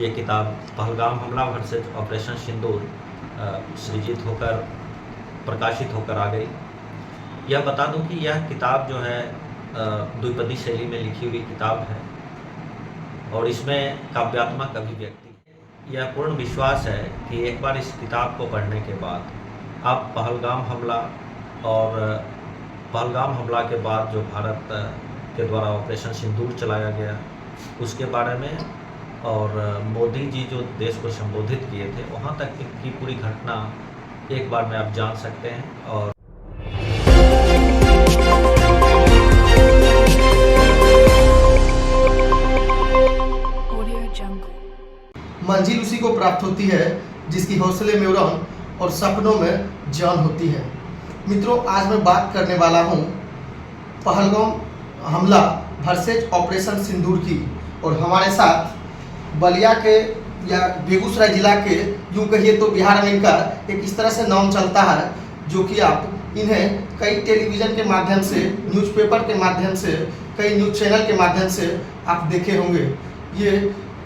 ये किताब पहलगाम हमला वर्सेज ऑपरेशन सिंदूर सृजित होकर प्रकाशित होकर आ गई। यह बता दूं कि यह किताब जो है द्विपदी शैली में लिखी हुई किताब है और इसमें काव्यात्मक अभिव्यक्ति है। यह पूर्ण विश्वास है कि एक बार इस किताब को पढ़ने के बाद आप पहलगाम हमला और पहलगाम हमला के बाद जो भारत के द्वारा ऑपरेशन सिंदूर चलाया गया उसके बारे में और मोदी जी जो देश को संबोधित किए थे वहाँ तक की पूरी घटना एक बार में आप जान सकते हैं। और मंजिल उसी को प्राप्त होती है जिसकी हौसले में उड़ान और सपनों में जान होती है। मित्रों, आज मैं बात करने वाला हूँ पहलगाम हमला वर्सेज ऑपरेशन सिंदूर की। और हमारे साथ बलिया के या बेगूसराय जिला के, यूँ कहिए तो बिहार में इनका एक इस तरह से नाम चलता है जो कि आप इन्हें कई टेलीविज़न के माध्यम से, न्यूज़पेपर के माध्यम से, कई न्यूज़ चैनल के माध्यम से आप देखे होंगे। ये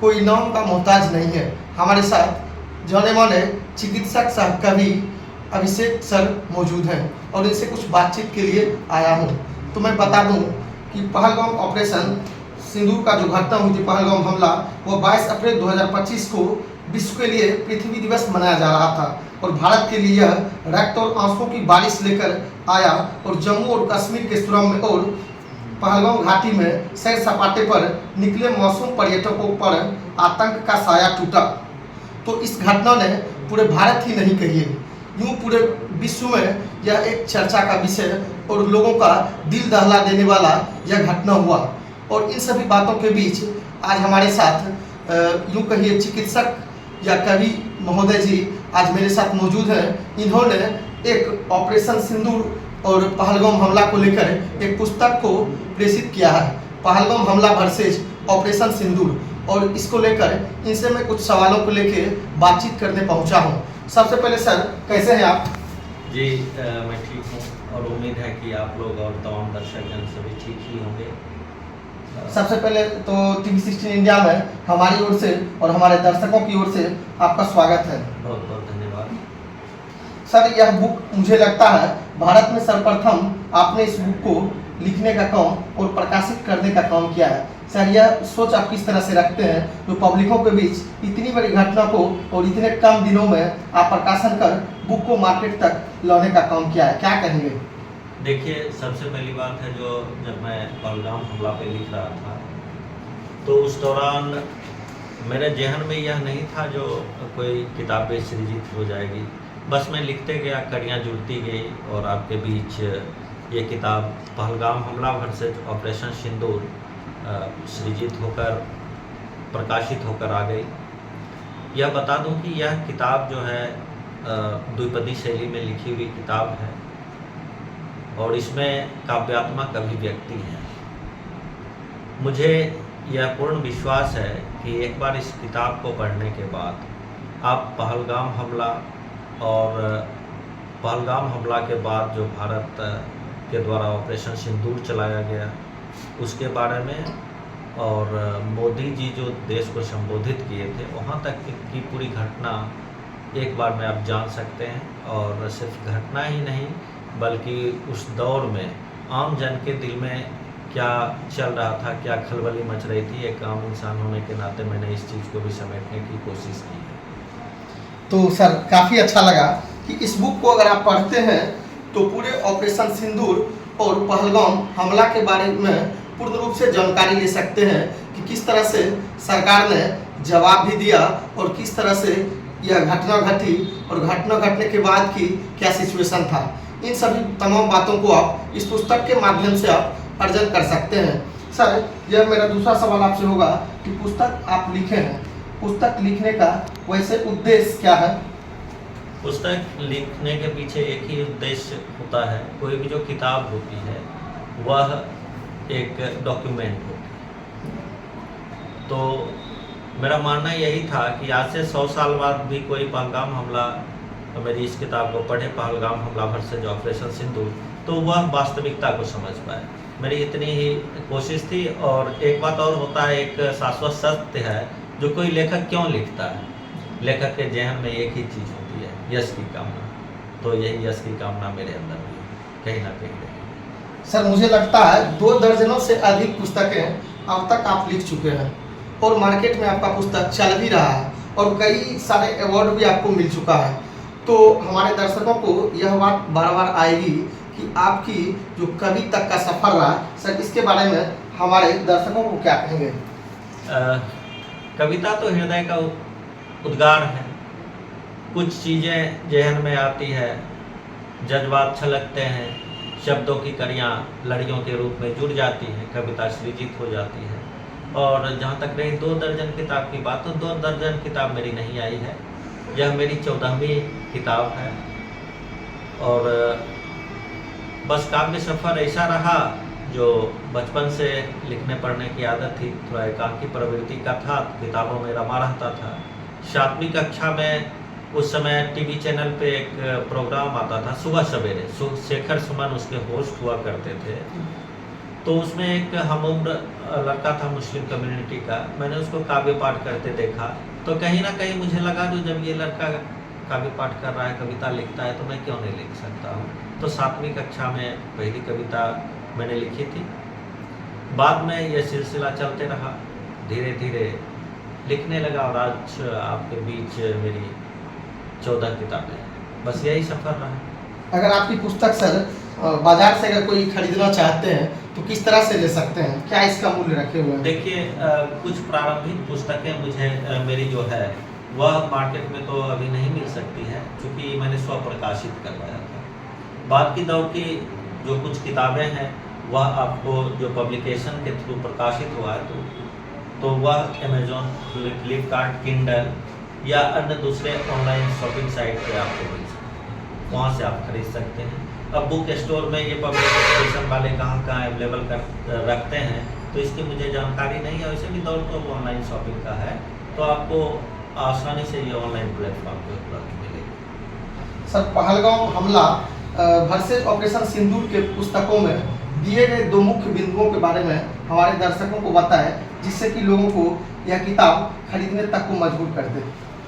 कोई नाम का मोहताज नहीं है। हमारे साथ जाने माने चिकित्सक सह कवि अभिषेक सर मौजूद हैं और इनसे कुछ बातचीत के लिए आया हूँ। तो मैं बता दूँ कि पहलगाम ऑपरेशन सिंदूर का जो घटना हुई थी, पहलगाम हमला, वो 22 अप्रैल 2025 को विश्व के लिए पृथ्वी दिवस मनाया जा रहा था और भारत के लिए यह रक्त और आंसुओं की बारिश लेकर आया और जम्मू और कश्मीर के सुरंग में और पहलगाम घाटी में सैर सपाटे पर निकले मासूम पर्यटकों पर आतंक का साया टूटा। तो इस घटना ने पूरे भारत ही नहीं कहिए, यूँ पूरे विश्व में यह एक चर्चा का विषय और लोगों का दिल दहला देने वाला यह घटना हुआ। और इन सभी बातों के बीच आज हमारे साथ यूँ कहिए चिकित्सक या कवि महोदय जी आज मेरे साथ मौजूद हैं। इन्होंने एक ऑपरेशन सिंदूर और पहलगाम हमला को लेकर एक पुस्तक को प्रेषित किया है, पहलगाम हमला वर्सेज ऑपरेशन सिंदूर। और इसको लेकर इनसे मैं कुछ सवालों को लेकर बातचीत करने पहुंचा हूं। सबसे पहले सर, कैसे हैं आप? जी मैं ठीक हूँ और उम्मीद है कि आप लोग और तमाम दर्शकगण सभी ठीक ही होंगे। सबसे पहले तो TV16 इंडिया में हमारी ओर से और हमारे दर्शकों की ओर से आपका स्वागत है। बहुत बहुत धन्यवाद सर। यह बुक मुझे लगता है भारत में सर्वप्रथम आपने इस बुक को लिखने का काम और प्रकाशित करने का काम किया है। सर, यह सोच आप किस तरह से रखते हैं जो पब्लिकों के बीच इतनी बड़ी घटना को और इतने कम दिनों में आप प्रकाशन कर बुक को मार्केट तक लाने का काम किया है, क्या कहेंगे? देखिए, सबसे पहली बात है जो जब मैं पहलगाम हमला पे लिख रहा था तो उस दौरान मेरे जहन में यह नहीं था जो कोई किताब पे सृजित हो जाएगी। बस मैं लिखते गया, कड़ियाँ जुड़ती गई और आपके बीच ये किताब पहलगाम हमला वर्सेज ऑपरेशन सिंदूर सृजित होकर प्रकाशित होकर आ गई। यह बता दूं कि यह किताब जो है द्विपदी शैली में लिखी हुई किताब है और इसमें काव्यात्मक अभिव्यक्ति है। मुझे यह पूर्ण विश्वास है कि एक बार इस किताब को पढ़ने के बाद आप पहलगाम हमला और पहलगाम हमला के बाद जो भारत के द्वारा ऑपरेशन सिंदूर चलाया गया उसके बारे में और मोदी जी जो देश को संबोधित किए थे वहाँ तक की पूरी घटना एक बार में आप जान सकते हैं। और सिर्फ घटना ही नहीं बल्कि उस दौर में आम जन के दिल में क्या चल रहा था, क्या खलबली मच रही थी, एक आम इंसान होने के नाते मैंने इस चीज़ को भी समेटने की कोशिश की है। तो सर, काफ़ी अच्छा लगा कि इस बुक को अगर आप पढ़ते हैं तो पूरे ऑपरेशन सिंदूर और पहलगाम हमला के बारे में पूर्ण रूप से जानकारी ले सकते हैं कि किस तरह से सरकार ने जवाब भी दिया और किस तरह से यह घटना घटी और घटना घटने के बाद की क्या सिचुएशन था। इन सभी तमाम बातों को आप इस पुस्तक के माध्यम से आप अर्जन कर सकते हैं। सर, यह मेरा दूसरा सवाल आपसे होगा कि पुस्तक आप लिखे हैं, पुस्तक लिखने का वैसे उद्देश्य क्या है? पुस्तक लिखने के पीछे एक ही उद्देश्य होता है। कोई भी जो किताब होती है वह एक डॉक्यूमेंट होती है। तो मेरा मानना यही था कि आज से 100 साल बाद भी कोई पहलगाम हमला मेरी इस किताब को पढ़े, पहलगाम हमला वर्सेज ऑपरेशन सिंदूर, तो वह वास्तविकता को समझ पाए। मेरी इतनी ही कोशिश थी। और एक बात और होता है, एक शाश्वत सत्य है जो कोई लेखक क्यों लिखता है, लेखक के जहन में एक ही चीज़ होती है, यश की कामना। तो यही यश की कामना मेरे अंदर भी कहीं ना कहीं रही। सर मुझे लगता है 2 दर्जनों से अधिक पुस्तकें अब तक आप लिख चुके हैं और मार्केट में आपका पुस्तक चल भी रहा है और कई सारे अवार्ड भी आपको मिल चुका है। तो हमारे दर्शकों को यह बात बार बार आएगी कि आपकी जो कवि तक का सफ़र रहा, सर इसके बारे में हमारे दर्शकों को क्या कहेंगे? कविता तो हृदय का उद्गार है। कुछ चीज़ें जहन में आती है, जज्बात छलकते हैं, शब्दों की कड़ियाँ लड़ियों के रूप में जुड़ जाती हैं, कविता सृजित हो जाती है। और जहाँ तक रही 2 दर्जन किताब की बात, तो 2 दर्जन किताब मेरी नहीं आई है, यह मेरी 14वीं किताब है। और बस काव्य सफ़र ऐसा रहा जो बचपन से लिखने पढ़ने की आदत थी, थोड़ा एकांकी प्रवृत्ति का था, किताबों में रमा रहता था। 7वीं कक्षा में उस समय टीवी चैनल पे एक प्रोग्राम आता था सुबह सवेरे, शेखर सुमन उसके होस्ट हुआ करते थे। तो उसमें एक हम उम्र लड़का था मुस्लिम कम्युनिटी का, मैंने उसको काव्य पाठ करते देखा। तो कहीं ना कहीं मुझे लगा जो जब ये लड़का काव्य पाठ कर रहा है, कविता लिखता है, तो मैं क्यों नहीं लिख सकता हूँ। तो 7वीं कक्षा में पहली कविता मैंने लिखी थी। बाद में यह सिलसिला चलते रहा, धीरे धीरे लिखने लगा और आज आपके बीच मेरी 14 किताबें हैं। बस यही सफ़र रहा। अगर आपकी पुस्तक सर बाजार से अगर कोई खरीदना चाहते हैं तो किस तरह से ले सकते हैं, क्या इसका मूल्य रखे हुए हैं? देखिए, कुछ प्रारंभिक पुस्तकें मुझे मेरी जो है वह मार्केट में तो अभी नहीं मिल सकती है, क्योंकि मैंने स्वप्रकाशित करवाया था। बाद की दौर की जो कुछ किताबें हैं वह आपको जो पब्लिकेशन के थ्रू प्रकाशित हुआ है तो वह अमेजोन, फ्लिपकार्ट, किंडल या अन्य दूसरे ऑनलाइन शॉपिंग साइट पे आपको मिल सकते हैं, वहाँ से आप खरीद सकते हैं। अब बुक स्टोर में ये पब्लिकेशन वाले कहाँ अवेलेबल रखते हैं तो इसकी मुझे जानकारी नहीं है। वैसे भी दौर तो ऑनलाइन शॉपिंग का है, तो आपको आसानी से ये ऑनलाइन प्लेटफॉर्म पर उपलब्ध मिलेगी। सर पहलगाम हमला वर्सेस ऑपरेशन सिंदूर के पुस्तकों में दिए गए 2 मुख्य बिंदुओं के बारे में हमारे दर्शकों को बताएं, जिससे कि लोगों को यह किताब खरीदने तक को मजबूर कर दे।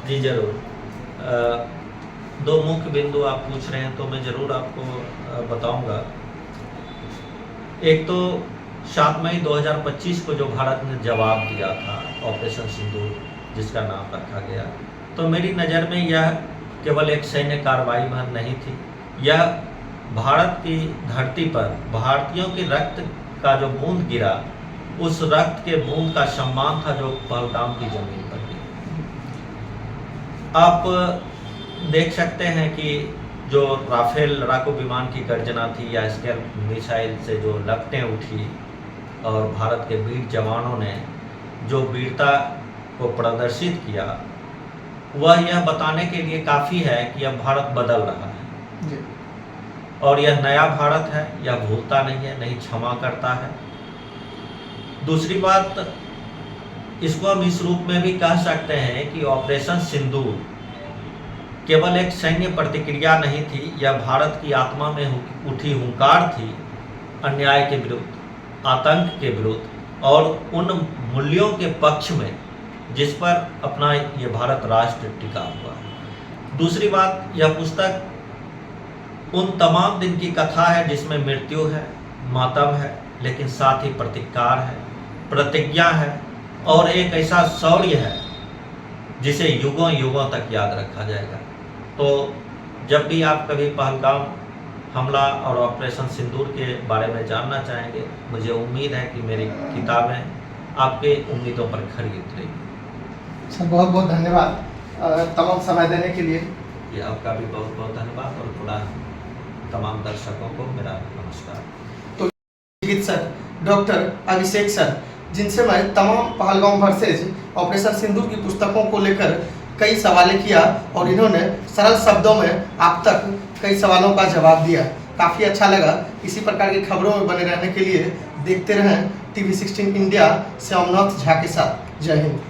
जी जरूर। 2 मुख्य बिंदु आप पूछ रहे हैं तो मैं ज़रूर आपको बताऊंगा। एक तो 7 मई 2025 को जो भारत ने जवाब दिया था ऑपरेशन सिंदूर, जिसका नाम रखा गया, तो मेरी नज़र में यह केवल एक सैन्य कार्रवाई भर नहीं थी, यह भारत की धरती पर भारतीयों के रक्त का जो बूंद गिरा, उस रक्त के बूंद का सम्मान था जो पहलगाम की जमीन पर गिरा। आप देख सकते हैं कि जो राफेल लड़ाकू विमान की गर्जना थी या स्कैल्प मिसाइल से जो लपटें उठी और भारत के वीर जवानों ने जो वीरता को प्रदर्शित किया, वह यह बताने के लिए काफ़ी है कि अब भारत बदल रहा है जी। और यह नया भारत है, यह भूलता नहीं है, नहीं क्षमा करता है। दूसरी बात, इसको हम इस रूप में भी कह सकते हैं कि ऑपरेशन सिंदूर केवल एक सैन्य प्रतिक्रिया नहीं थी, यह भारत की आत्मा में उठी हुंकार थी अन्याय के विरुद्ध, आतंक के विरुद्ध और उन मूल्यों के पक्ष में जिस पर अपना ये भारत राष्ट्र टिका हुआ है। दूसरी बात, यह पुस्तक उन तमाम दिन की कथा है जिसमें मृत्यु है, मातम है, लेकिन साथ ही प्रतिकार है, प्रतिज्ञा है और एक ऐसा शौर्य है जिसे युगों युगों तक याद रखा जाएगा। तो जब भी आप कभी पहलगाम हमला और ऑपरेशन सिंदूर के बारे में जानना चाहेंगे, मुझे उम्मीद है कि मेरी किताबें आपके उम्मीदों पर खरी उतरेगी। सर बहुत बहुत धन्यवाद तमाम समय देने के लिए। ये आपका भी बहुत बहुत धन्यवाद और थोड़ा तमाम दर्शकों को मेरा नमस्कार। तो चिकित्सक डॉक्टर अभिषेक सर, जिनसे मैं तमाम पहलगाम वर्सेस ऑपरेशन सिंदूर की पुस्तकों को लेकर कई सवालें किया और इन्होंने सरल शब्दों में आप तक कई सवालों का जवाब दिया। काफ़ी अच्छा लगा। इसी प्रकार की खबरों में बने रहने के लिए देखते रहें TV16 इंडिया से अमनाथ झा के साथ। जय हिंद।